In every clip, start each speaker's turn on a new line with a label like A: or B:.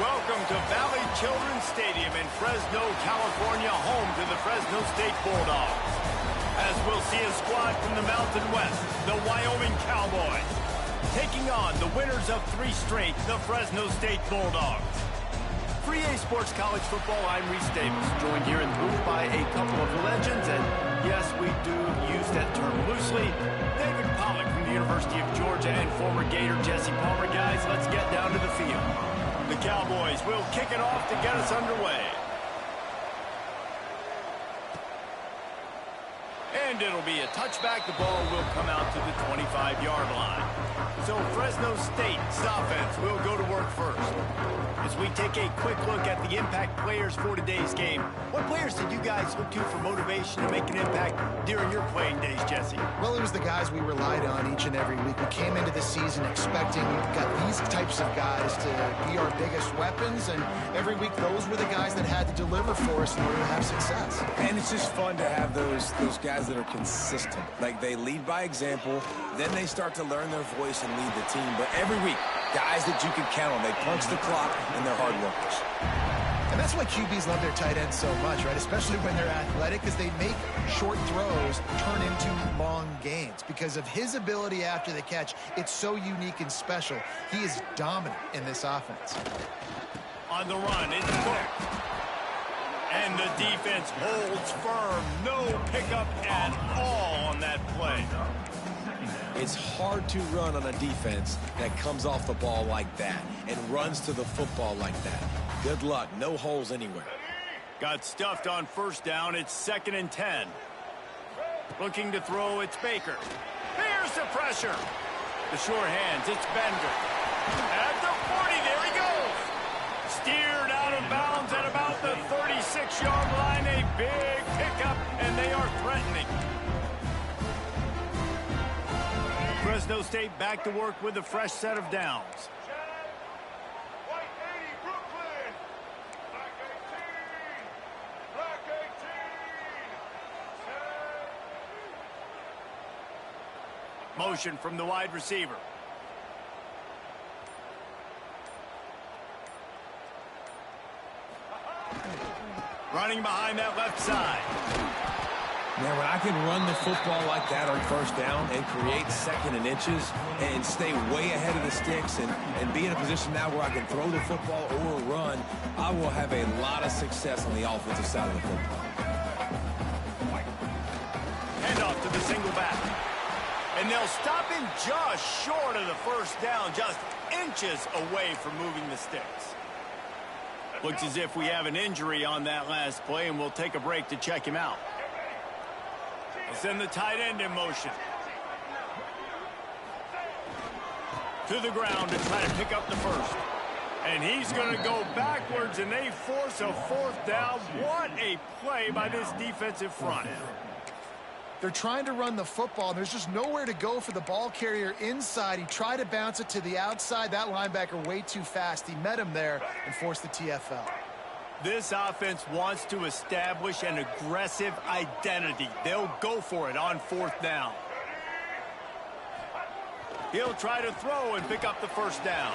A: Welcome to Valley Children's Stadium in Fresno, California, home to the Fresno State Bulldogs. As we'll see a squad from the Mountain West, the Wyoming Cowboys, taking on the winners of 3 straight, the Fresno State Bulldogs. For EA Sports College Football, I'm Reese Davis, joined here in the booth by a couple of legends, and yes, we do use that term loosely. David Pollack from the University of Georgia and former Gator Jesse Palmer. Guys, let's get down to the field. The Cowboys will kick it off to get us underway. And it'll be a touchback. The ball will come out to the 25-yard line. So Fresno State's offense will go to work first. As we take a quick look at the impact players for today's game, what players did you guys look to for motivation to make an impact during your playing days, Jesse?
B: Well, it was the guys we relied on each and every week. We came into the season expecting we've got these types of guys to be our biggest weapons, and every week those were the guys that had to deliver for us in order to have success.
C: And it's just fun to have those guys that are consistent. Like, they lead by example, then they start to learn their voice and lead the team. But every week, guys that you can count on. They punch the clock, and they're hard workers.
B: And that's why QBs love their tight ends so much, right? Especially when they're athletic, because they make short throws turn into long gains. Because of his ability after the catch, it's so unique and special. He is dominant in this offense.
A: On the run, it's Cook. And the defense holds firm. No pickup at all on that play.
C: It's hard to run on a defense that comes off the ball like that and runs to the football like that. Good luck. No holes anywhere.
A: Got stuffed on first down. It's 2nd and 10. Looking to throw, it's Baker. Here's the pressure. The short hands, it's Bender. At the 40, there he goes. Steered out of bounds at about the 36-yard line. A big pickup, and they are threatening. Fresno State back to work with a fresh set of downs. Motion from the wide receiver. Running behind that left side.
C: Now, when I can run the football like that on first down and create 2nd and inches and stay way ahead of the sticks and be in a position now where I can throw the football or run, I will have a lot of success on the offensive side of the football.
A: Hand off to the single back. And they'll stop him just short of the first down, just inches away from moving the sticks. Looks as if we have an injury on that last play, and we'll take a break to check him out. Send the tight end in motion. To the ground to try to pick up the first. And he's going to go backwards, and they force a 4th down. What a play by this defensive front.
B: They're trying to run the football. There's just nowhere to go for the ball carrier inside. He tried to bounce it to the outside. That linebacker way too fast. He met him there and forced the TFL.
A: This offense wants to establish an aggressive identity. They'll go for it on 4th down. He'll try to throw and pick up the first down.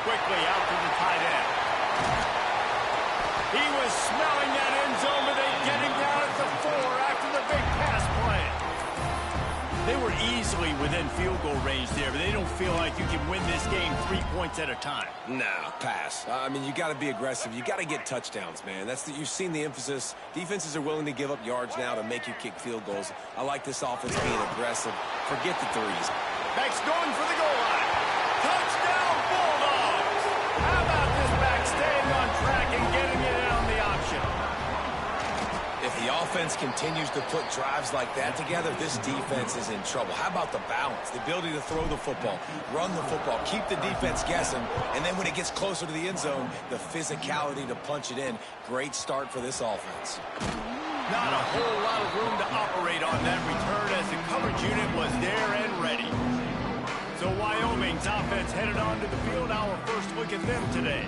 A: Quickly out to the tight end. He was smelling that end zone, but they get him down at the 4 after the big pass play. They were easily within field goal range there, but they don't feel like you can win this game 3 points at a time.
C: No, pass. I mean, you got to be aggressive. You got to get touchdowns, man. You've seen the emphasis. Defenses are willing to give up yards now to make you kick field goals. I like this offense being aggressive. Forget the threes.
A: Back's going for the goal line. Touchdown, Bulldogs! How about this back staying on track and getting it in on the option?
C: If the offense continues to put drives like that together, this defense is in trouble. How about the balance, the ability to throw the football, run the football, keep the defense guessing, and then when it gets closer to the end zone, the physicality to punch it in. Great start for this offense.
A: Not a whole lot of room to operate on that return as the coverage unit was there and ready. So Wyoming's offense headed onto the field. Our first look at them today.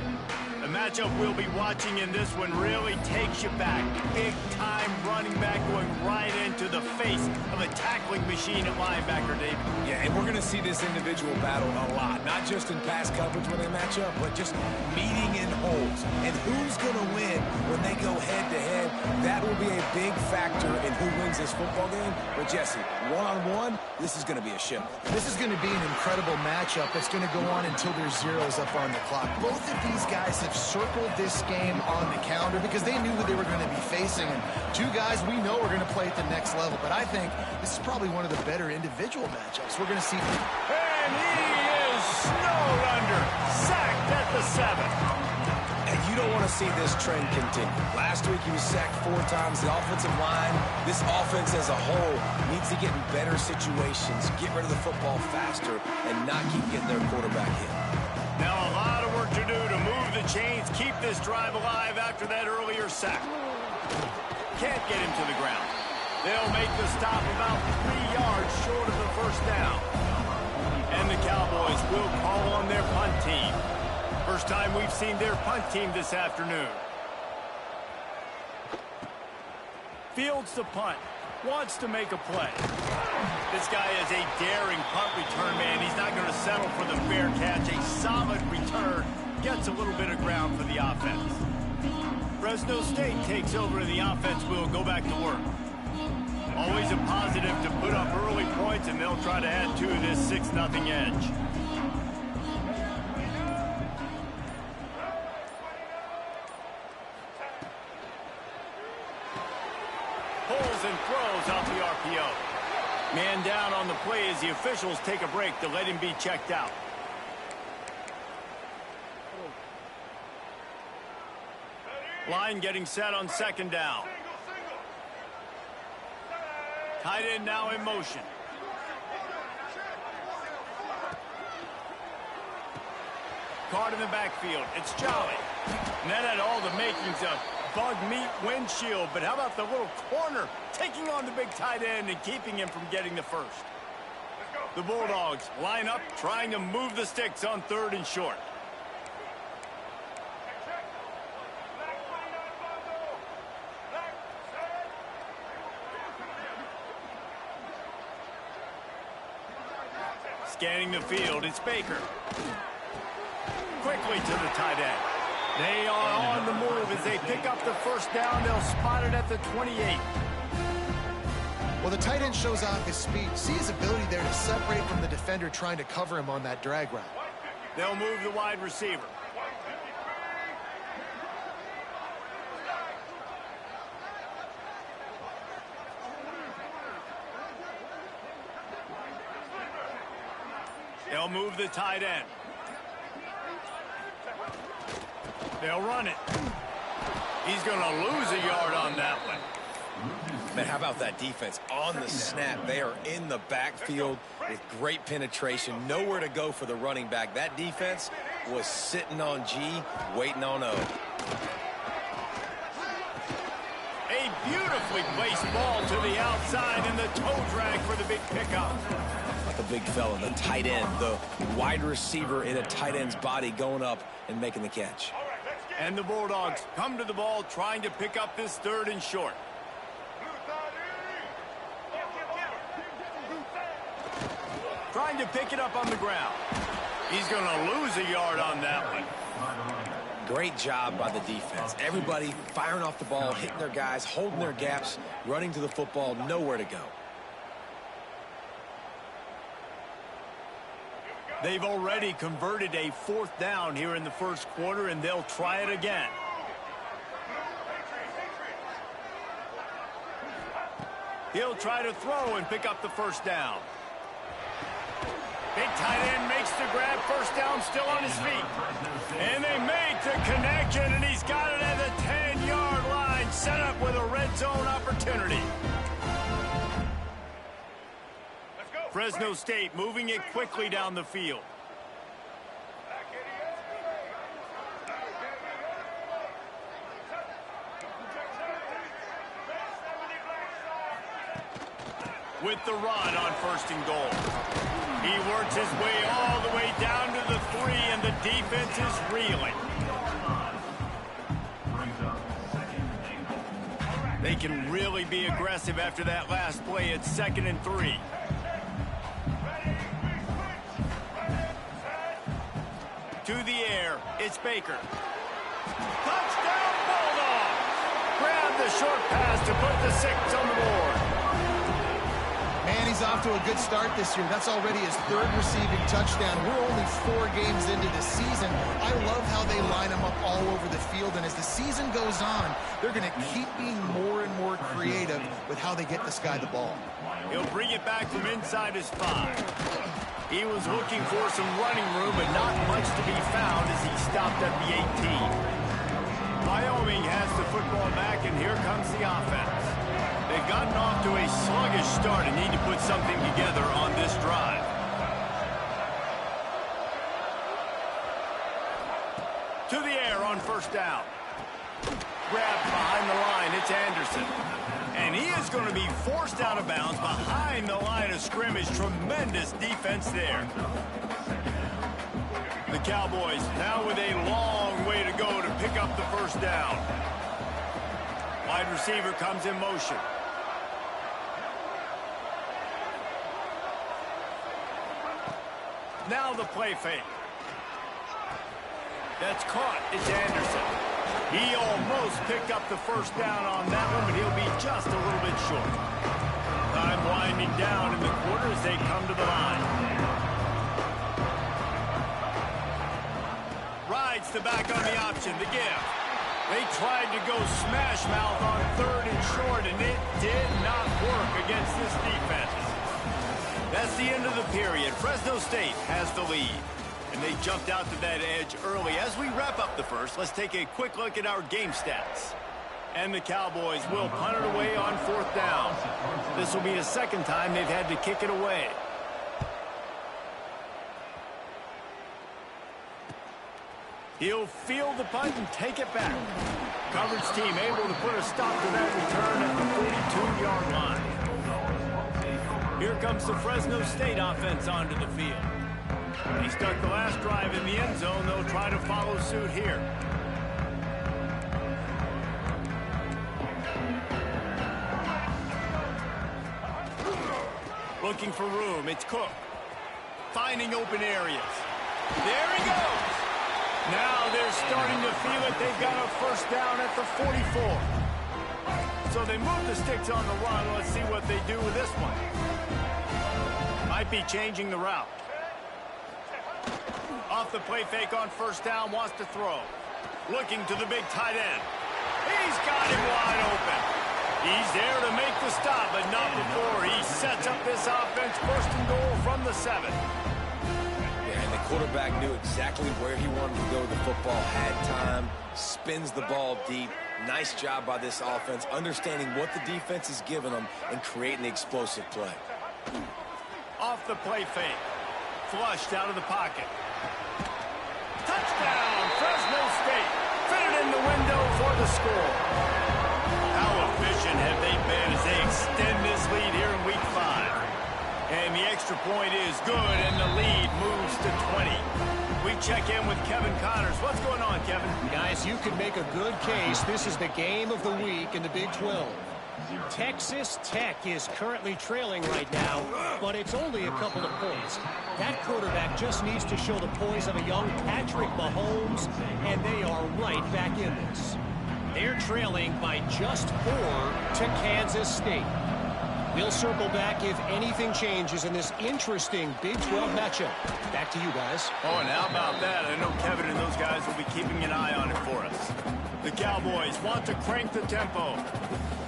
A: The matchup we'll be watching in this one really takes you back. Big-time running back going right into the face of a tackling machine at linebacker, Dave.
C: Yeah, and we're going to see this individual battle a lot, not just in pass coverage when they match up, but just meeting in holes. And who's going to win when they go head-to-head, that will be a big factor in who wins this football game. But, Jesse, one-on-one, this is going to be a show.
B: This is going to be an incredible matchup that's going to go on until there's zeros up on the clock. Both of these guys have circled this game on the calendar because they knew who they were going to be facing. And two guys we know are going to play at the next level. But I think this is probably one of the better individual matchups we're going to see.
A: And he is snowed under, sacked at the 7.
C: And you don't want to see this trend continue. Last week he was sacked 4 times. The offensive line, this offense as a whole, needs to get in better situations, get rid of the football faster, and not keep getting their quarterback hit.
A: Now a lot of work to do to move the chains, keep this drive alive after that earlier sack. Can't get him to the ground. They'll make the stop about 3 yards short of the first down. And the Cowboys will call on their punt team. First time we've seen their punt team this afternoon. Fields the punt. Wants to make a play. This guy is a daring punt return man. He's not going to settle for the fair catch. A solid return. Gets a little bit of ground for the offense. Fresno State takes over and the offense will go back to work. Always a positive to put up early points, and they'll try to add to this 6-0 edge. Pulls and throws off the RPO. Man down on the play as the officials take a break to let him be checked out. Line getting set on 2nd down. Tight end now in motion. Card in the backfield. It's Jolly. And that had all the makings of bug meat windshield. But how about the little corner taking on the big tight end and keeping him from getting the first? The Bulldogs line up trying to move the sticks on 3rd and short. Scanning the field, it's Baker. Quickly to the tight end. They are on the move as they pick up the first down. They'll spot it at the 28.
B: Well, the tight end shows off his speed. See his ability there to separate from the defender trying to cover him on that drag route.
A: They'll move the wide receiver. They'll move the tight end. They'll run it. He's going to lose a yard on that one.
C: Man, how about that defense on the snap? They are in the backfield with great penetration. Nowhere to go for the running back. That defense was sitting on G, waiting on O.
A: A beautifully placed ball to the outside and the toe drag for the big pickup.
C: The big fella, the tight end, the wide receiver in a tight end's body going up and making the catch.
A: And the Bulldogs come to the ball trying to pick up this 3rd and short. Trying to pick it up on the ground. He's going to lose a yard on that one.
C: Great job by the defense. Everybody firing off the ball, hitting their guys, holding their gaps, running to the football, nowhere to go.
A: They've already converted a 4th down here in the first quarter, and they'll try it again. He'll try to throw and pick up the first down. Big tight end makes the grab, first down, still on his feet. And they make the connection, and he's got it at the 10-yard line, set up with a red zone opportunity. Fresno State moving it quickly down the field. With the run on 1st and goal. He works his way all the way down to the 3, and the defense is reeling. They can really be aggressive after that last play. It's 2nd and 3. To the air, it's Baker. Touchdown, Bulldogs! Grab the short pass to put the 6 on the board.
B: Man, he's off to a good start this year. That's already his 3rd receiving touchdown. We're only 4 games into the season. I love how they line him up all over the field, and as the season goes on, they're going to keep being more and more creative with how they get this guy the ball.
A: He'll bring it back from inside his 5. He was looking for some running room, but not much to be found as he stopped at the 18. Wyoming has the football back, and here comes the offense. They've gotten off to a sluggish start and need to put something together on this drive. To the air on 1st down. Grabbed behind the line, it's Anderson. And he is going to be forced out of bounds behind the line of scrimmage. Tremendous defense there. The Cowboys now with a long way to go to pick up the 1st down. Wide receiver comes in motion. Now the play fake. That's caught. It's Anderson. He almost picked up the 1st down on that one, but he'll be just a little bit short. Time winding down in the quarter as they come to the line. Rides the back on the option, the give. They tried to go smash mouth on 3rd and short, and it did not work against this defense. That's the end of the period. Fresno State has the lead. And they jumped out to that edge early. As we wrap up the 1st, let's take a quick look at our game stats. And the Cowboys will punt it away on 4th down. This will be the 2nd time they've had to kick it away. He'll field the punt and take it back. Coverage team able to put a stop to that return at the 42-yard line. Here comes the Fresno State offense onto the field. He stuck the last drive in the end zone. They'll try to follow suit here. Looking for room. It's Cook. Finding open areas. There he goes. Now they're starting to feel it. They've got a 1st down at the 44. So they move the sticks on the run. Let's see what they do with this one. Might be changing the route. Off the play fake on 1st down, wants to throw. Looking to the big tight end. He's got him wide open. He's there to make the stop, but not before he sets up this offense 1st and goal from the 7.
C: Yeah, and the quarterback knew exactly where he wanted to go with the football, had time, spins the ball deep. Nice job by this offense, understanding what the defense is giving them and creating the explosive play.
A: Off the play fake. Flushed out of the pocket. Touchdown, Fresno State. Fitted in the window for the score. How efficient have they been as they extend this lead here in Week 5? And the extra point is good, and the lead moves to 20. We check in with Kevin Connors. What's going on, Kevin?
D: Guys, you could make a good case. This is the game of the week in the Big 12. Texas Tech is currently trailing right now, but it's only a couple of points. That quarterback just needs to show the poise of a young Patrick Mahomes, and they are right back in this. They're trailing by just 4 to Kansas State. We'll circle back if anything changes in this interesting Big 12 matchup. Back to you guys.
A: Oh, and how about that? I know Kevin and those guys will be keeping an eye on it for us. The Cowboys want to crank the tempo.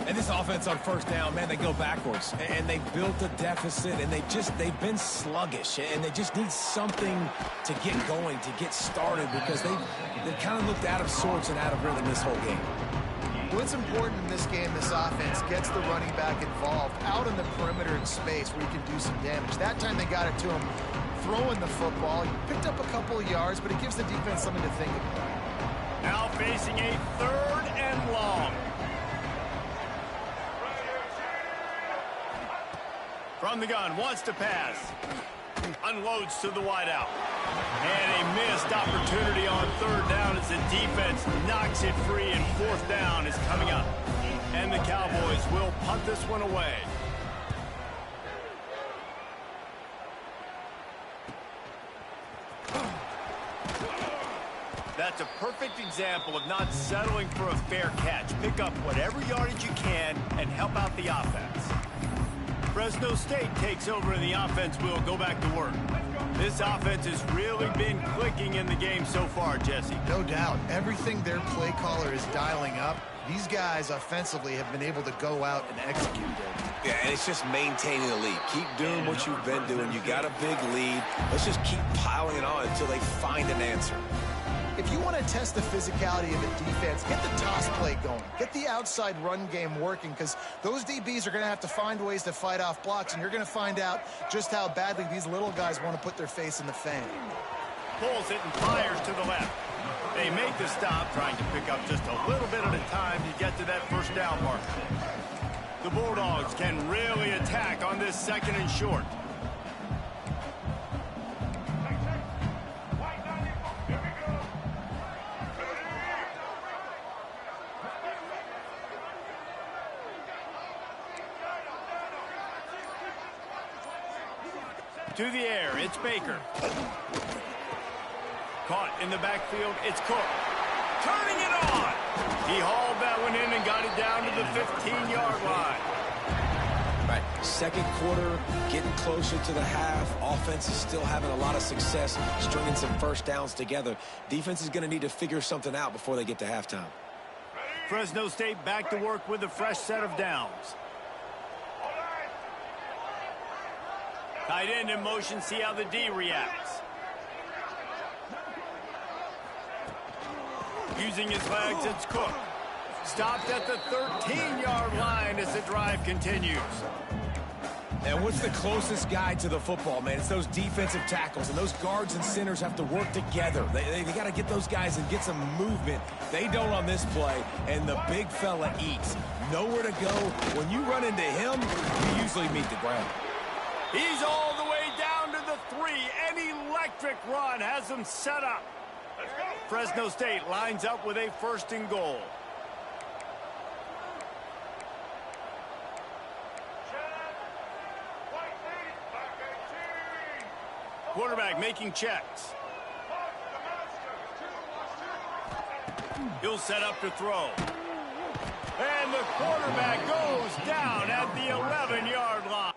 C: And this offense on 1st down, man, they go backwards. And they built a deficit, and they've been sluggish. And they just need something to get going, to get started, because they've kind of looked out of sorts and out of rhythm this whole game.
B: What's important in this game, this offense gets the running back involved out in the perimeter in space where he can do some damage. That time they got it to him throwing the football. He picked up a couple of yards, but it gives the defense something to think about.
A: Now facing a 3rd and long. From the gun, wants to pass. unloads to the wideout. And a missed opportunity on third down as the defense knocks it free, and fourth down is coming up. And the Cowboys will punt this one away. That's a perfect example of not settling for a fair catch. Pick up whatever yardage you can and help out the offense. Fresno State takes over and the offense will go back to work. This offense has really been clicking in the game so far, Jesse.
B: No doubt. Everything their play caller is dialing up, these guys offensively have been able to go out and execute it.
C: Yeah, and it's just maintaining the lead. Keep doing what you've been doing. You got a big lead. Let's just keep piling it on until they find an answer.
B: If you want to test the physicality of the defense, get the toss play going. Get the outside run game working, because those DBs are going to have to find ways to fight off blocks, and you're going to find out just how badly these little guys want to put their face in the fan.
A: Pulls it and fires to the left. They make the stop, trying to pick up just a little bit at a time to get to that first down marker. The Bulldogs can really attack on this second and short. To the air, it's Baker. Caught in the backfield, it's Cook. Turning it on! He hauled that one in and got it down to the 15-yard line.
C: Right, second quarter, getting closer to the half. Offense is still having a lot of success stringing some first downs together. Defense is going to need to figure something out before they get to halftime.
A: Fresno State back to work with a fresh set of downs. Tight end in motion, see how the D reacts. Using his legs, it's Cook. Stopped at the 13-yard line as the drive continues.
C: And what's the closest guy to the football, man? It's those defensive tackles, and those guards and centers have to work together. They got to get those guys and get some movement. They don't on this play, and the big fella eats. Nowhere to go. When you run into him, you usually meet the ground.
A: He's all the way down to the 3. An electric run has him set up. Fresno State lines up with a first and goal. Quarterback making checks. He'll set up to throw. And the quarterback goes down at the 11-yard line.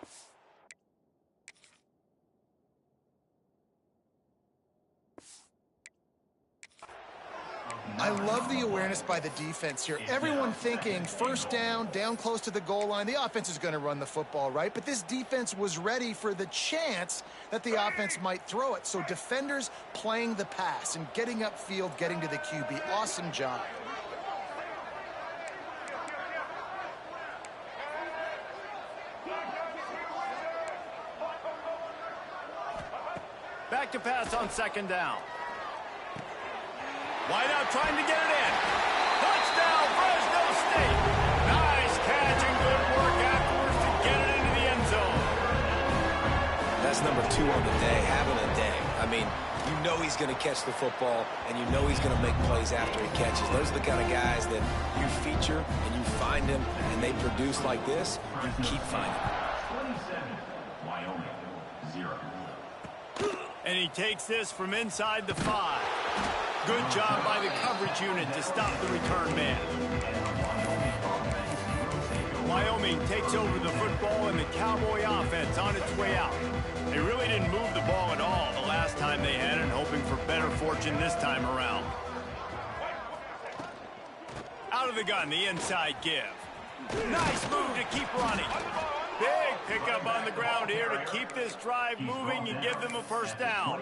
B: I love the awareness by the defense here. Everyone thinking first down close to the goal line. The offense is going to run the football, right? But this defense was ready for the chance that the offense might throw it. So defenders playing the pass and getting upfield, getting to the QB. Awesome job.
A: Back to pass on second down. Wide out trying to get it in. Touchdown, Fresno State. Nice catch and good work afterwards to get it into the end zone.
C: That's number 2 on the day, having a day. I mean, you know he's going to catch the football, and you know he's going to make plays after he catches. Those are the kind of guys that you feature and you find them, and they produce like this. You keep finding them.
E: 27, Wyoming, 0.
A: And he takes this from inside the 5. Good job by the coverage unit to stop the return man. Wyoming takes over the football and the Cowboy offense on its way out. They really didn't move the ball at all the last time they had it, hoping for better fortune this time around. Out of the gun, the inside give. Nice move to keep running. Big pickup on the ground here to keep this drive moving and give them a first down.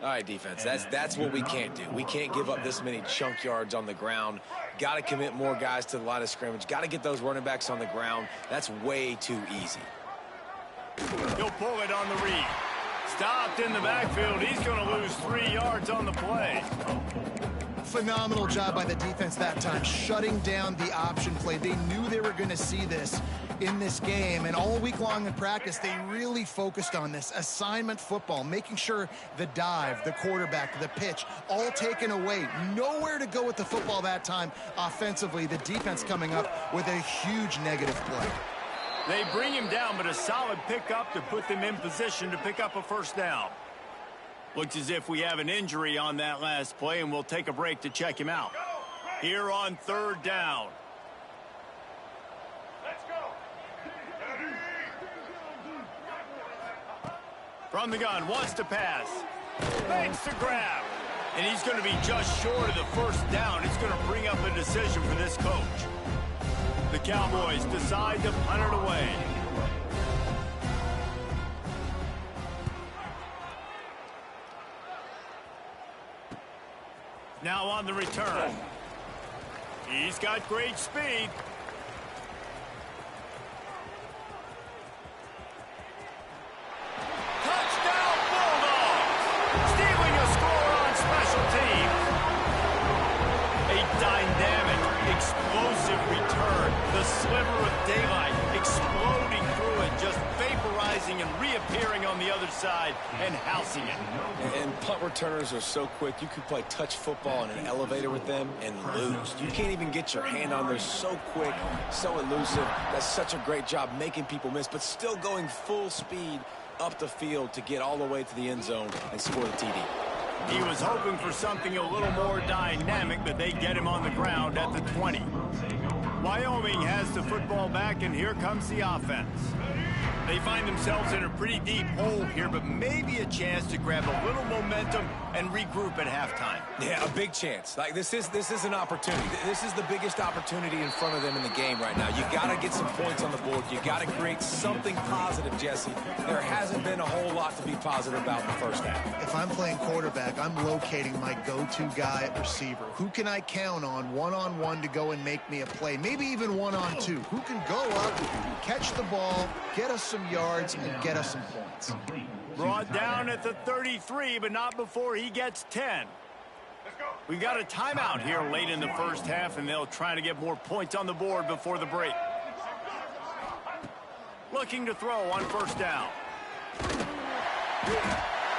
C: All right, defense, that's what we can't do. We can't give up this many chunk yards on the ground. Got to commit more guys to the line of scrimmage. Got to get those running backs on the ground. That's way too easy.
A: He'll pull it on the read. Stopped in the backfield. He's going to lose 3 yards on the play.
B: phenomenal job by the defense that time, shutting down the option play. They knew they were going to see this in this game, and all week long in practice, they really focused on this assignment football, making sure the dive, the quarterback, the pitch, all taken away. Nowhere to go with the football that time offensively. The defense coming up with a huge negative play.
A: They bring him down, but a solid pickup to put them in position to pick up a first down. Looks as if we have an injury on that last play, and we'll take a break to check him out. Here on third down. Let's go. From the gun, wants to pass. Makes the grab. And he's going to be just short of the first down. It's going to bring up a decision for this coach. The Cowboys decide to punt it away. Now on the return. He's got great speed. Touchdown Bulldogs! Stealing a score on special teams. A dynamic, explosive return. The sliver of daylight exploding through it, just vaporizing and reappearing on the other side and housing it.
C: And punt returners are so quick, you could play touch football in an elevator with them and lose. You can't even get your hand on. They're so quick, so elusive. That's such a great job making people miss, but still going full speed up the field to get all the way to the end zone and score the TD.
A: He was hoping for something a little more dynamic, but they get him on the ground at the 20. Wyoming has the football back, and here comes the offense. They find themselves in a pretty deep hole here, but maybe a chance to grab a little momentum and regroup at halftime.
C: Yeah, a big chance. Like this is an opportunity. This is the biggest opportunity in front of them in the game right now. You got to get some points on the board. You got to create something positive, Jesse. There hasn't been a whole lot to be positive about in the first half.
B: If I'm playing quarterback, I'm locating my go-to guy at receiver. Who can I count on one-on-one to go and make me a play? Maybe even one-on-two. Who can go up, catch the ball, get us some yards, and get us some points.
A: Brought down at the 33, but not before he gets 10. We've got a timeout here late in the first half, and they'll try to get more points on the board before the break. Looking to throw on first down.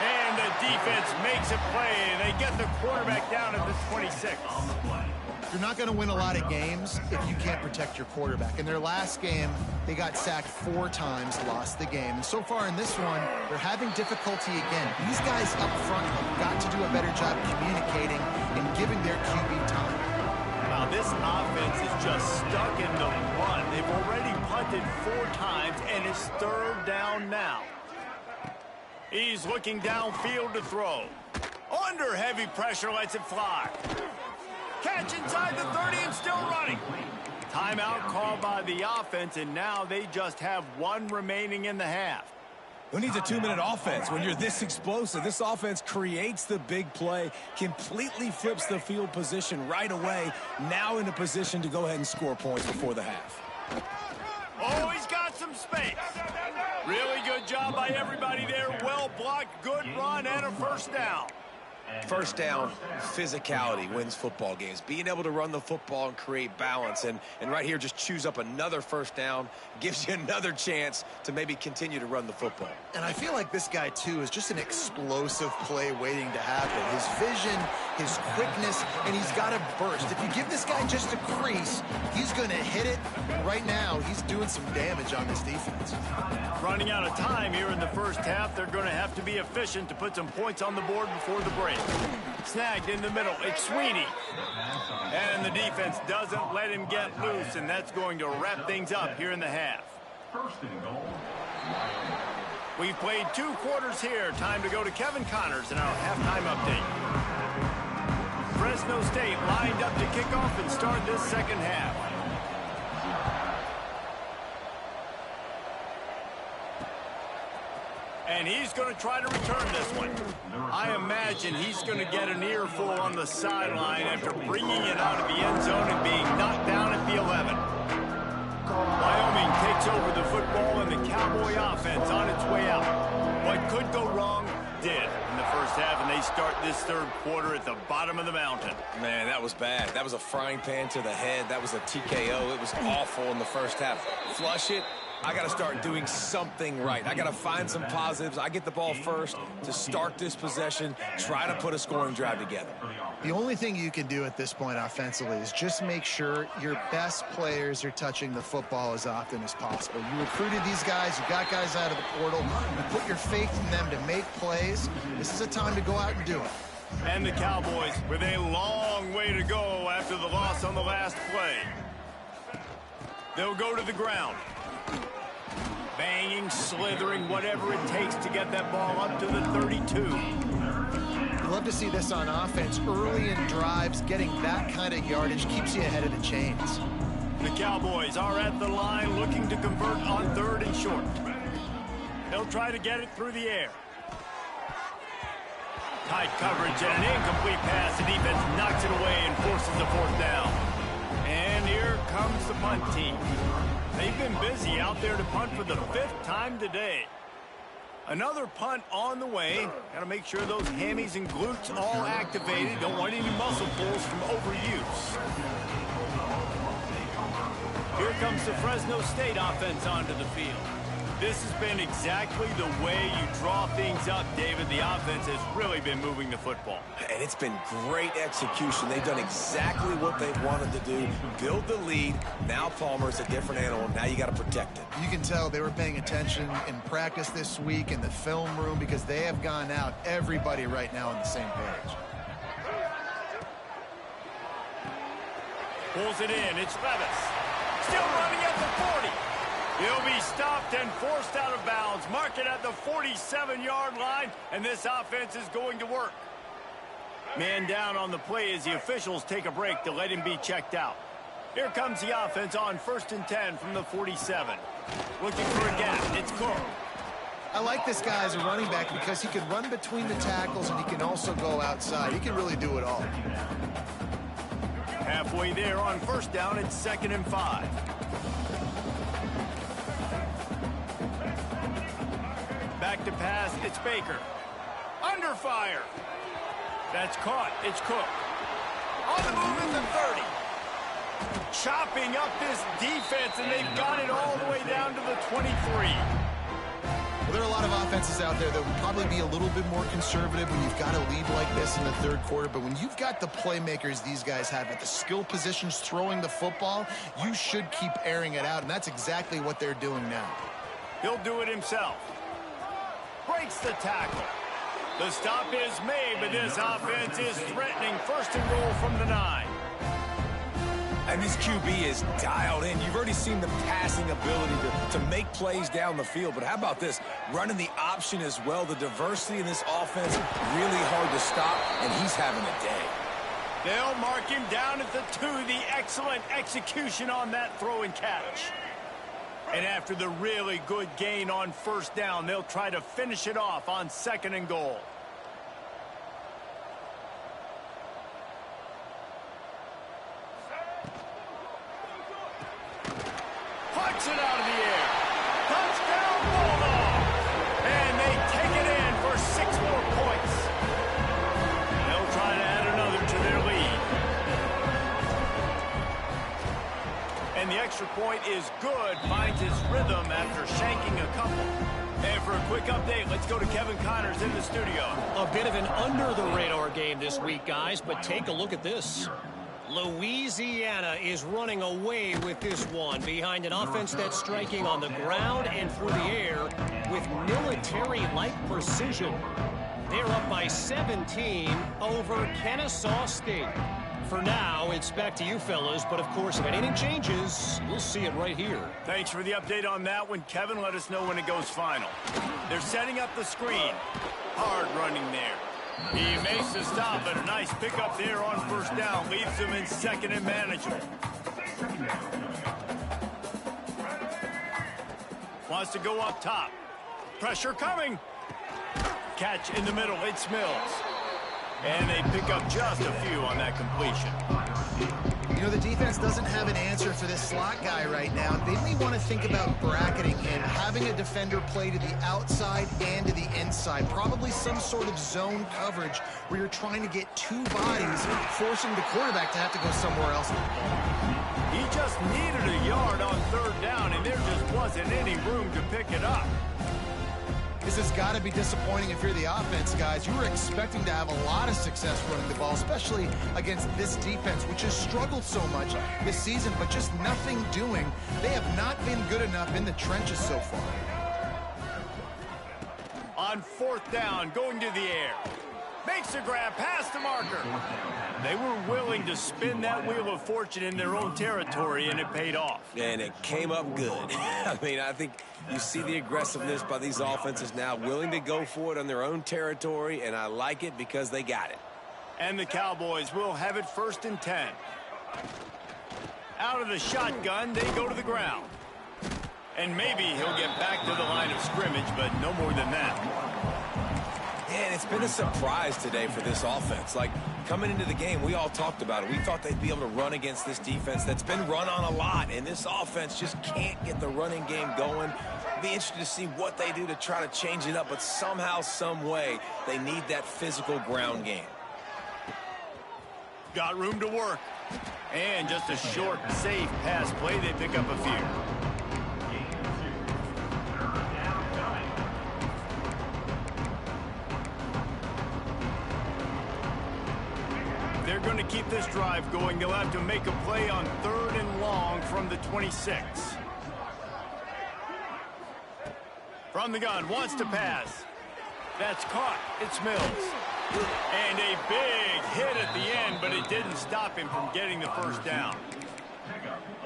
A: And the defense makes a play. They get the quarterback down at the 26.
B: You're not going to win a lot of games if you can't protect your quarterback. In their last game, they got sacked 4 times, lost the game. And so far in this one, they're having difficulty again. These guys up front have got to do a better job communicating and giving their QB time.
A: Now, this offense is just stuck in the run. They've already punted 4 times, and it's third down now. He's looking downfield to throw. Under heavy pressure, lets it fly. Catch inside the 30 and still running. Timeout called by the offense, and now they just have 1 remaining in the half.
C: Who needs a 2-minute offense when you're this explosive? This offense creates the big play, completely flips the field position right away, now in a position to go ahead and score points before the half.
A: Oh, he's got some space. Really good job by everybody there. Well blocked, good run, and a first down.
C: First down, physicality wins football games. Being able to run the football and create balance. And right here, just choose up another first down, gives you another chance to maybe continue to run the football.
B: And I feel like this guy, too, is just an explosive play waiting to happen. His vision, his quickness, and he's got a burst. If you give this guy just a crease, he's going to hit it. Right now, he's doing some damage on this defense.
A: Running out of time here in the first half, they're going to have to be efficient to put some points on the board before the break. Snagged in the middle, it's Sweeney. And the defense doesn't let him get loose, and that's going to wrap things up here in the half.
E: First and goal.
A: We've played 2 quarters here. Time to go to Kevin Connors in our halftime update. Fresno State lined up to kick off and start this second half. And he's going to try to return this one. I imagine he's going to get an earful on the sideline after bringing it out of the end zone and being knocked down at the 11. Wyoming takes over the football and the Cowboy offense on its way out. What could go wrong did in the first half, and they start this third quarter at the bottom of the mountain.
C: Man, that was bad. That was a frying pan to the head. That was a TKO. It was awful in the first half. Flush it. I got to start doing something right. I got to find some positives. I get the ball first to start this possession, try to put a scoring drive together.
B: The only thing you can do at this point offensively is just make sure your best players are touching the football as often as possible. You recruited these guys. You got guys out of the portal. You put your faith in them to make plays. This is a time to go out and do it.
A: And the Cowboys with a long way to go after the loss on the last play. They'll go to the ground. Banging, slithering, whatever it takes to get that ball up to the 32.
B: You love to see this on offense. Early in drives, getting that kind of yardage keeps you ahead of the chains.
A: The Cowboys are at the line looking to convert on 3rd and short. They'll try to get it through the air. Tight coverage and an incomplete pass. The defense knocks it away and forces the 4th down. And here comes the punt team. They've been busy out there to punt for the 5th time today. Another punt on the way. Got to make sure those hammies and glutes all activated. Don't want any muscle pulls from overuse. Here comes the Fresno State offense onto the field. This has been exactly the way you draw things up, David. The offense has really been moving the football.
C: And it's been great execution. They've done exactly what they wanted to do. Build the lead. Now Palmer's a different animal. Now you got to protect it.
B: You can tell they were paying attention in practice this week in the film room because they have gone out, everybody right now on the same page.
A: Pulls it in. It's Levis. Still running at the 40. He'll be stopped and forced out of bounds. Mark it at the 47-yard line, and this offense is going to work. Man down on the play as the officials take a break to let him be checked out. Here comes the offense on 1st and 10 from the 47. Looking for a gap. It's Cook.
B: I like this guy as a running back because he can run between the tackles and he can also go outside. He can really do it all.
A: Halfway there on 1st down, it's 2nd and 5. Back to pass, it's Baker. Under fire. That's caught, it's Cook. On the move at the 30. Chopping up this defense, and they've got it all the way down to the 23.
B: Well, there are a lot of offenses out there that would probably be a little bit more conservative when you've got a lead like this in the 3rd quarter, but when you've got the playmakers these guys have at the skill positions throwing the football, you should keep airing it out, and that's exactly what they're doing now.
A: He'll do it himself. Breaks the tackle. The stop is made, but this offense is threatening. 1st and goal from the 9.
C: And this QB is dialed in. You've already seen the passing ability to make plays down the field. But how about this? Running the option as well. The diversity in this offense, really hard to stop, and he's having a day.
A: They'll mark him down at the 2. The excellent execution on that throw and catch. And after the really good gain on 1st down, they'll try to finish it off on 2nd and goal. Punch it out of the air. Touchdown, Bulldogs! And they take it in for 6 more points. They'll try to add another to their lead. And the extra point is good, finds his rhythm after shanking a couple. And for a quick update, let's go to Kevin Connors in the studio.
D: A bit of an under-the-radar game this week, guys, but take a look at this. Louisiana is running away with this one behind an offense that's striking on the ground and through the air with military-like precision. They're up by 17 over Kennesaw State. For now, it's back to you fellas, but of course, if anything changes, we'll see it right here.
A: Thanks for the update on that one, Kevin. Let us know when it goes final. They're setting up the screen. Hard running there. He makes the stop, but a nice pickup there on 1st down. Leaves him in 2nd and manageable. Wants to go up top. Pressure coming. Catch in the middle. It's Mills. And they pick up just a few on that completion.
B: You You know, the defense doesn't have an answer for this slot guy right now. They may want to think about bracketing him, having a defender play to the outside and to the inside. Probably some sort of zone coverage where you're trying to get two bodies, forcing the quarterback to have to go somewhere else.
A: He just needed a yard on third down, and there just wasn't any room to pick it up.
B: This has got to be disappointing if you're the offense, guys. You were expecting to have a lot of success running the ball, especially against this defense, which has struggled so much this season, but just nothing doing. They have not been good enough in the trenches so far.
A: On fourth down, going to the air. Makes a grab past the marker. They were willing to spin that wheel of fortune in their own territory, and it paid off.
C: And it came up good. I mean, I think you see the aggressiveness by these offenses now, willing to go for it on their own territory, and I like it because they got it.
A: And the Cowboys will have it 1st and 10. Out of the shotgun, they go to the ground. And maybe he'll get back to the line of scrimmage, but no more than that.
C: And it's been a surprise today for this offense. Like, coming into the game, we all talked about it. We thought they'd be able to run against this defense that's been run on a lot, and this offense just can't get the running game going. Be interested to see what they do to try to change it up, but somehow, some way, they need that physical ground game.
A: Got room to work. And just a short, safe pass play. They pick up a few. They're going to keep this drive going. They'll have to make a play on 3rd and long from the 26. From the gun, wants to pass. That's caught. It's Mills. And a big hit at the end, but it didn't stop him from getting the first down.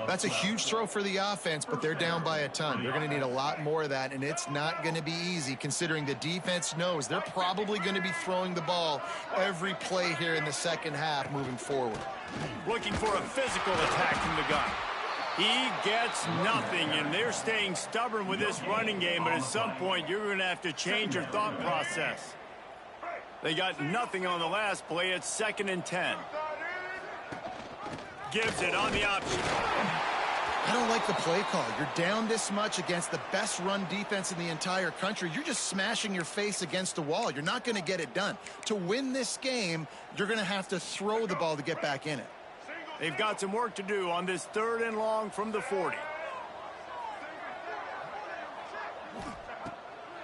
B: That's a huge throw for the offense, but they're down by a ton. They're going to need a lot more of that, and it's not going to be easy considering the defense knows they're probably going to be throwing the ball every play here in the second half moving forward.
A: Looking for a physical attack from the gun. He gets nothing, and they're staying stubborn with this running game, but at some point you're going to have to change your thought process. They got nothing on the last play. It's 2nd and 10. Gives it on the option.
B: I don't like the play call. You're down this much against the best run defense in the entire country. You're just smashing your face against the wall. You're not going to get it done. To win this game, you're going to have to throw the ball to get back in it.
A: They've got some work to do on this 3rd and long from the 40.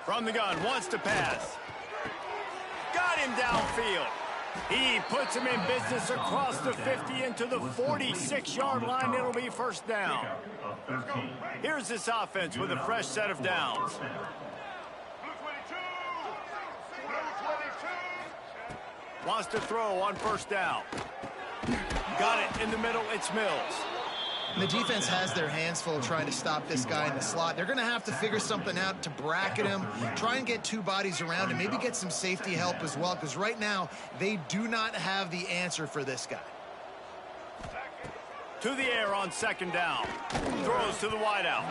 A: From the gun, wants to pass. Got him downfield. He puts him in business across the 50 into the 46-yard line. It'll be 1st down. Here's this offense with a fresh set of downs. Wants to throw on 1st down. Got it in the middle. It's Mills.
B: The defense has their hands full trying to stop this guy in the slot. They're going to have to figure something out to bracket him, try and get two bodies around him, maybe get some safety help as well, because right now they do not have the answer for this guy.
A: To the air on 2nd down. Throws to the wideout.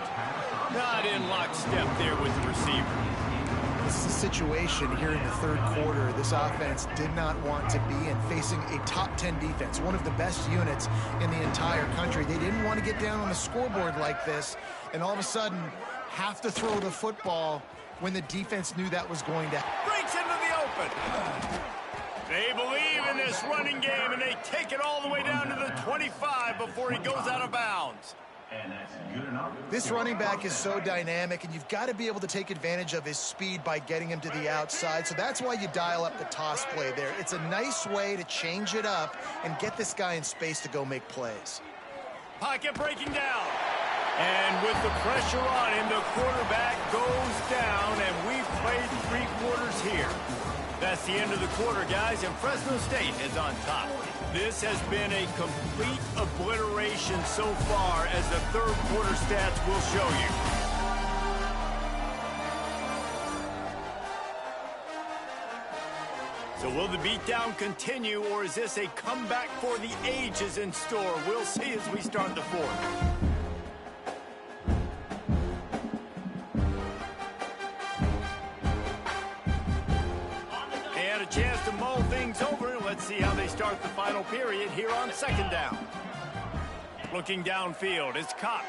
A: Not in lockstep there with the receiver.
B: This is a situation here in the 3rd quarter this offense did not want to be in, facing a top 10 defense, one of the best units in the entire country. They didn't want to get down on the scoreboard like this and all of a sudden have to throw the football when the defense knew that was going to happen.
A: Breaks into the open. They believe in this running game, and they take it all the way down to the 25 before he goes out of bounds.
B: This running back is so dynamic, and you've got to be able to take advantage of his speed by getting him to the outside. So that's why you dial up the toss play there. It's a nice way to change it up and get this guy in space to go make plays.
A: Pocket breaking down. And with the pressure on him, the quarterback goes down, and we've played 3 quarters here. That's the end of the quarter, guys, and Fresno State is on top. This has been a complete obliteration so far, as the 3rd quarter stats will show you. So will the beatdown continue, or is this a comeback for the ages in store? We'll see as we start the 4th. Chance to mull things over. Let's see how they start the final period here on 2nd down. Looking downfield, it's Cox.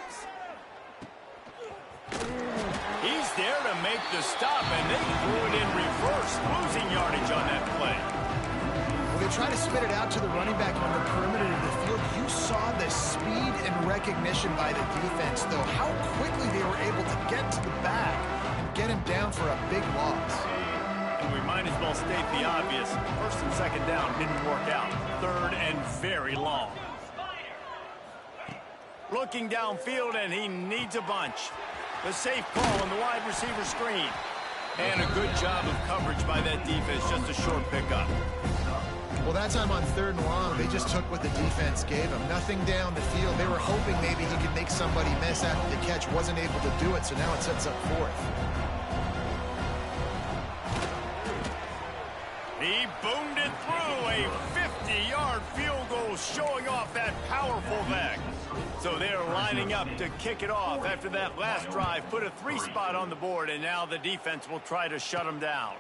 A: He's there to make the stop, and they threw it in reverse, losing yardage on that play.
B: Well, they try to spit it out to the running back on the perimeter of the field. You saw the speed and recognition by the defense, though, how quickly they were able to get to the back and get him down for a big loss.
A: And we might as well state the obvious. First and second down didn't work out. Third and very long. Looking downfield, and he needs a bunch. The safe call on the wide receiver screen. And a good job of coverage by that defense, just a short pickup.
B: Well, that time on 3rd and long, they just took what the defense gave them. Nothing down the field. They were hoping maybe he could make somebody miss after the catch. Wasn't able to do it, so now it sets up 4th.
A: He boomed it through. A 50-yard field goal showing off that powerful leg. So they're lining up to kick it off after that last drive. Put a 3 spot on the board, and now the defense will try to shut them down.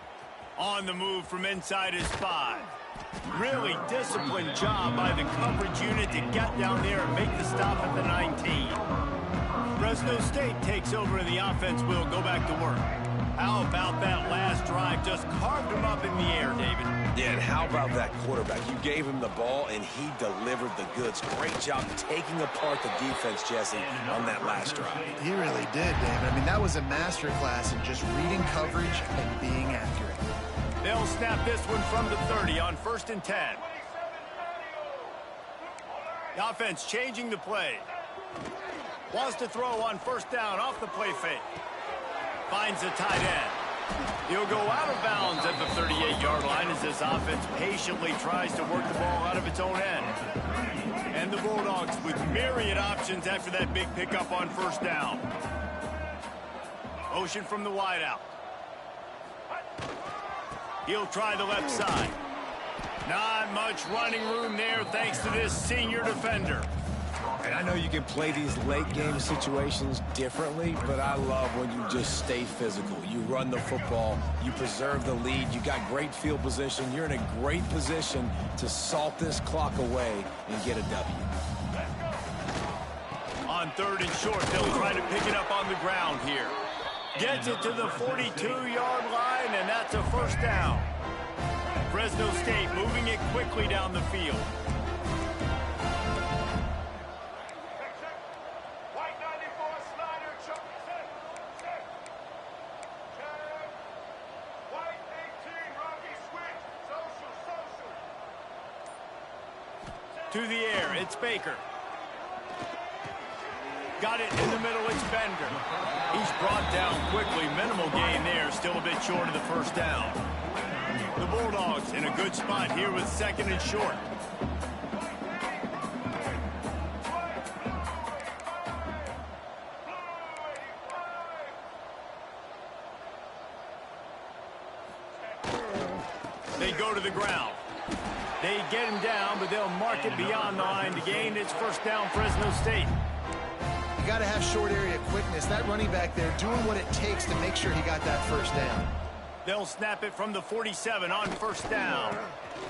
A: On the move from inside his 5. Really disciplined job by the coverage unit to get down there and make the stop at the 19. Fresno State takes over, and the offense will go back to work. How about that last drive? Just carved him up in the air, David.
C: Yeah, and how about that quarterback? You gave him the ball, and he delivered the goods. Great job taking apart the defense, Jesse, on that last drive.
B: He really did, David. I mean, that was a masterclass in just reading coverage and being accurate.
A: They'll snap this one from the 30 on 1st and 10. The offense changing the play. Wants to throw on 1st down off the play fake. Finds the tight end. He'll go out of bounds at the 38-yard line as this offense patiently tries to work the ball out of its own end. And the Bulldogs with myriad options after that big pickup on 1st down. Motion from the wideout. He'll try the left side. Not much running room there thanks to this senior defender.
C: And I know you can play these late-game situations differently, but I love when you just stay physical. You run the football, you preserve the lead, you got great field position, you're in a great position to salt this clock away and get a W.
A: On 3rd and short, they'll try to pick it up on the ground here. Gets it to the 42-yard line, and that's a 1st down. Fresno State moving it quickly down the field. To the air, it's Baker. Got it in the middle, it's Bender. He's brought down quickly. Minimal gain there, still a bit short of the 1st down. The Bulldogs in a good spot here with 2nd and short. They go to the ground. They get him down, but they'll mark it beyond the line to gain. It's 1st down, Fresno State.
B: You got to have short area quickness. That running back there doing what it takes to make sure he got that 1st down.
A: They'll snap it from the 47 on 1st down.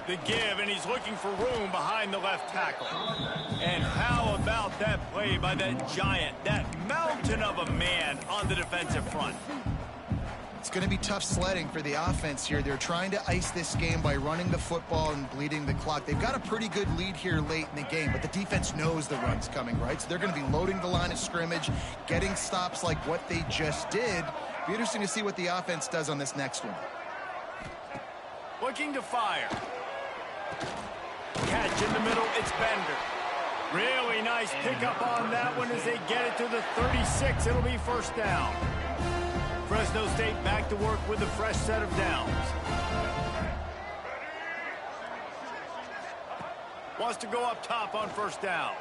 A: The give, and he's looking for room behind the left tackle. And how about that play by that giant, that mountain of a man on the defensive front?
B: It's going to be tough sledding for the offense here. They're trying to ice this game by running the football and bleeding the clock. They've got a pretty good lead here late in the game, but the defense knows the run's coming, right? So they're going to be loading the line of scrimmage, getting stops like what they just did. Be interesting to see what the offense does on this next one.
A: Looking to fire. Catch in the middle, it's Bender. Really nice pickup on that one as they get it to the 36. It'll be 1st down. Fresno State back to work with a fresh set of downs. Wants to go up top on 1st down.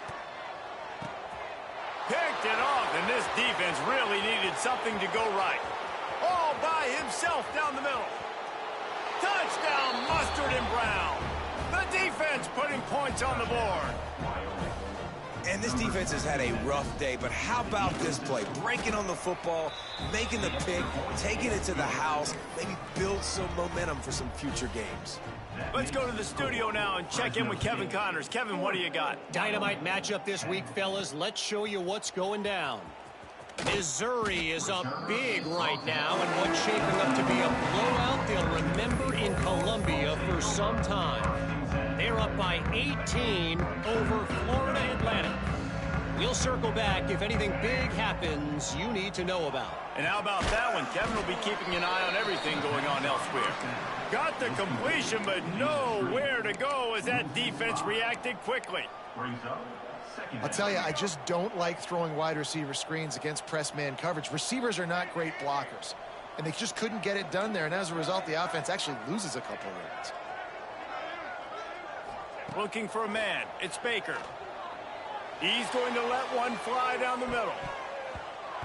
A: Picked it off, and this defense really needed something to go right. All by himself down the middle. Touchdown, Mustard and Brown. The defense putting points on the board.
C: And this defense has had a rough day, but how about this play? Breaking on the football, making the pick, taking it to the house, maybe build some momentum for some future games.
A: Let's go to the studio now and check in with Kevin Connors. Kevin, what do you got?
D: Dynamite matchup this week, fellas. Let's show you what's going down. Missouri is up big right now in what's shaping up to be a blowout they'll remember in Columbia for some time. They're up by 18 over Florida Atlantic. We'll circle back if anything big happens you need to know about.
A: And how about that one? Kevin will be keeping an eye on everything going on elsewhere. Got the completion, but nowhere to go as that defense reacted quickly.
E: Brings up second.
B: I'll tell you, I just don't like throwing wide receiver screens against press man coverage. Receivers are not great blockers, and they just couldn't get it done there, and as a result, the offense actually loses a couple of yards.
A: Looking for a man. It's Baker. He's going to let one fly down the middle.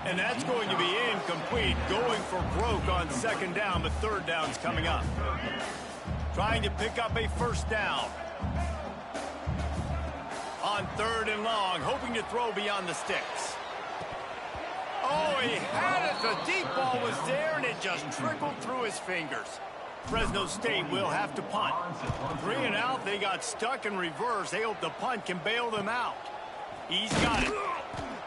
A: And that's going to be incomplete. Going for broke on second down, but third down's coming up. Trying to pick up a first down. On third and long, hoping to throw beyond the sticks. Oh, he had it. The deep ball was there, and it just trickled through his fingers. Fresno State will have to punt. 3 and out, they got stuck in reverse. They hope the punt can bail them out. He's got it.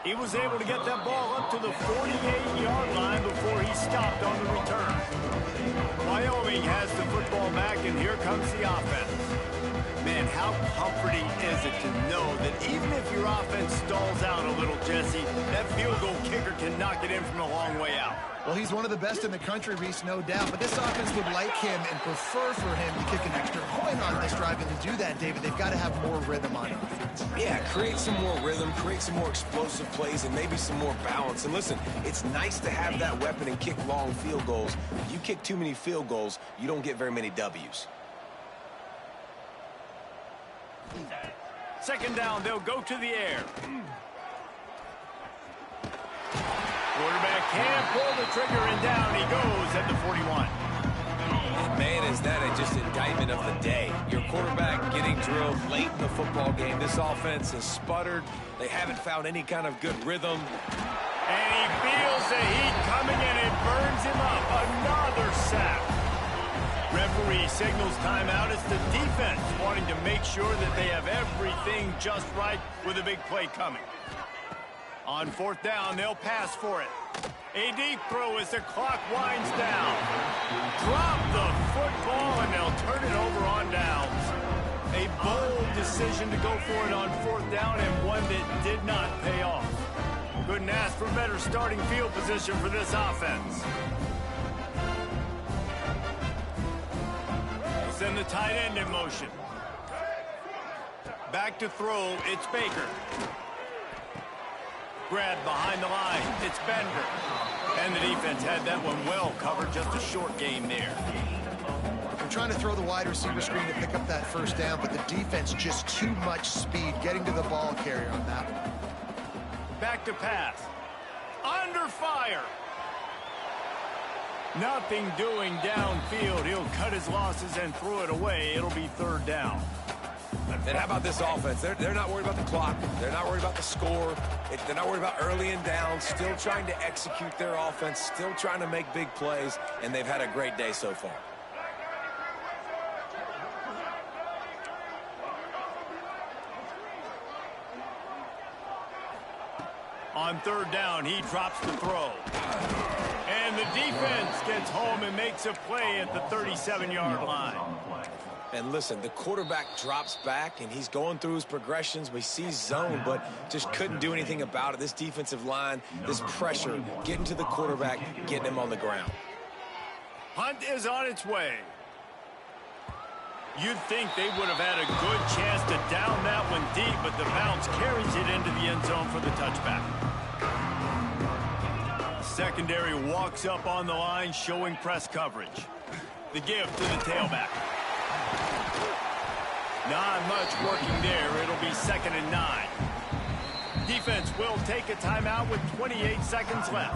A: He was able to get that ball up to the 48-yard line before he stopped on the return. Wyoming has the football back, and here comes the offense. Man, how comforting is it to know that even if your offense stalls out a little, Jesse, that field goal kicker can knock it in from a long way out.
B: Well, he's one of the best in the country, Reese, no doubt. But this offense would like him and prefer for him to kick an extra point on this drive. And to do that, David, they've got to have more rhythm on offense.
C: Yeah, create some more rhythm, create some more explosive plays, and maybe some more balance. And listen, it's nice to have that weapon and kick long field goals. If you kick too many field goals, you don't get very many W's.
A: Second down, they'll go to the air. Quarterback can't pull the trigger, and down he goes at the 41.
C: And man, is that just indictment of the day. Your quarterback getting drilled late in the football game. This offense has sputtered. They haven't found any kind of good rhythm.
A: And he feels the heat coming, and it burns him up. Another sack. Referee signals timeout. It's the defense wanting to make sure that they have everything just right with a big play coming. On fourth down, they'll pass for it. A deep throw as the clock winds down. Drop the football, and they'll turn it over on downs. A bold decision to go for it on fourth down, and one that did not pay off. Couldn't ask for better starting field position for this offense. They'll send the tight end in motion. Back to throw, it's Baker. Grab behind the line. It's Bender. And the defense had that one well covered. Just a short game there.
B: They're trying to throw the wide receiver screen to pick up that first down, but the defense just too much speed getting to the ball carrier on that one.
A: Back to pass. Under fire. Nothing doing downfield. He'll cut his losses and throw it away. It'll be third down.
C: And how about this offense? They're not worried about the clock. They're not worried about the score. They're not worried about early and down. Still trying to execute their offense. Still trying to make big plays. And they've had a great day so far.
A: On third down, he drops the throw. And the defense gets home and makes a play at the 37-yard line.
C: And listen, the quarterback drops back, and he's going through his progressions. We see zone, but just couldn't do anything about it. This defensive line, this pressure, getting to the quarterback, getting him on the ground.
A: Hunt is on its way. You'd think they would have had a good chance to down that one deep, but the bounce carries it into the end zone for the touchback. Secondary walks up on the line, showing press coverage. The give to the tailback. Not much working there. It'll be 2nd and 9. Defense will take a timeout with 28 seconds left.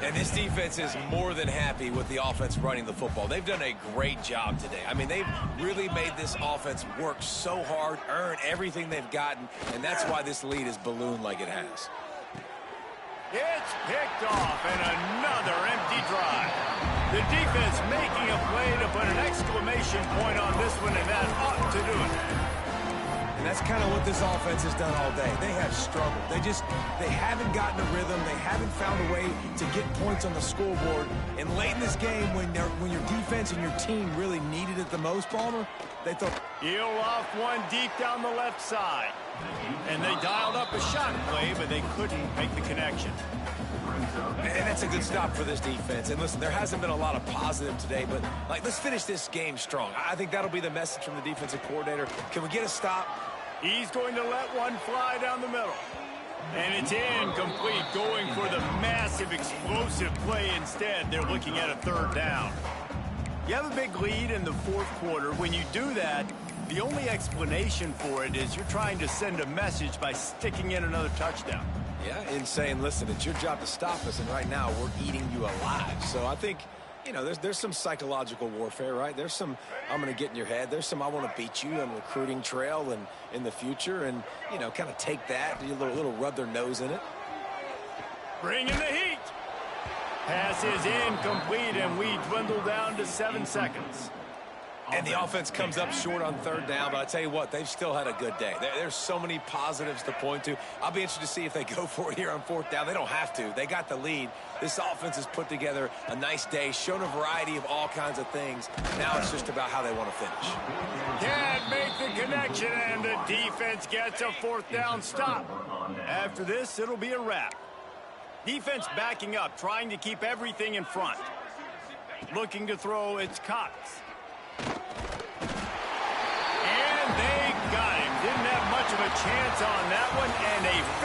C: And this defense is more than happy with the offense running the football. They've done a great job today. I mean, they've really made this offense work so hard, earn everything they've gotten, and that's why this lead is ballooned like it has.
A: It's picked off, and another empty drive. The defense making a play to put an exclamation point on this one, and that ought to do it.
C: And that's kind of what this offense has done all day. They have struggled. They haven't gotten a rhythm. They haven't found a way to get points on the scoreboard. And late in this game, when your defense and your team really needed it the most, Palmer, they thought...
A: Heel off one deep down the left side. And they dialed up a shot play, but they couldn't make the connection.
C: And that's a good stop for this defense. And listen, there hasn't been a lot of positive today, but let's finish this game strong. I think that'll be the message from the defensive coordinator. Can we get a stop?
A: He's going to let one fly down the middle. And it's incomplete, going for the massive explosive play instead. They're looking at a third down. You have a big lead in the fourth quarter. When you do that, the only explanation for it is you're trying to send a message by sticking in another touchdown.
C: Yeah, and saying, listen, it's your job to stop us, and right now we're eating you alive. So I think, you know, there's some psychological warfare, right? There's some, I'm going to get in your head. There's some, I want to beat you on recruiting trail and in the future, and, you know, kind of take that, do a little rub their nose in it.
A: Bring in the heat. Pass is incomplete, and we dwindle down to 7 seconds.
C: And the offense comes up short on third down, but I tell you what, they've still had a good day. There's so many positives to point to. I'll be interested to see if they go for it here on fourth down. They don't have to. They got the lead. This offense has put together a nice day, shown a variety of all kinds of things. Now it's just about how they want to finish.
A: Can't make the connection, and the defense gets a fourth down stop. After this, it'll be a wrap. Defense backing up, trying to keep everything in front. Looking to throw, it's Cox. And they got him. Didn't have much of a chance on that one, and a finish.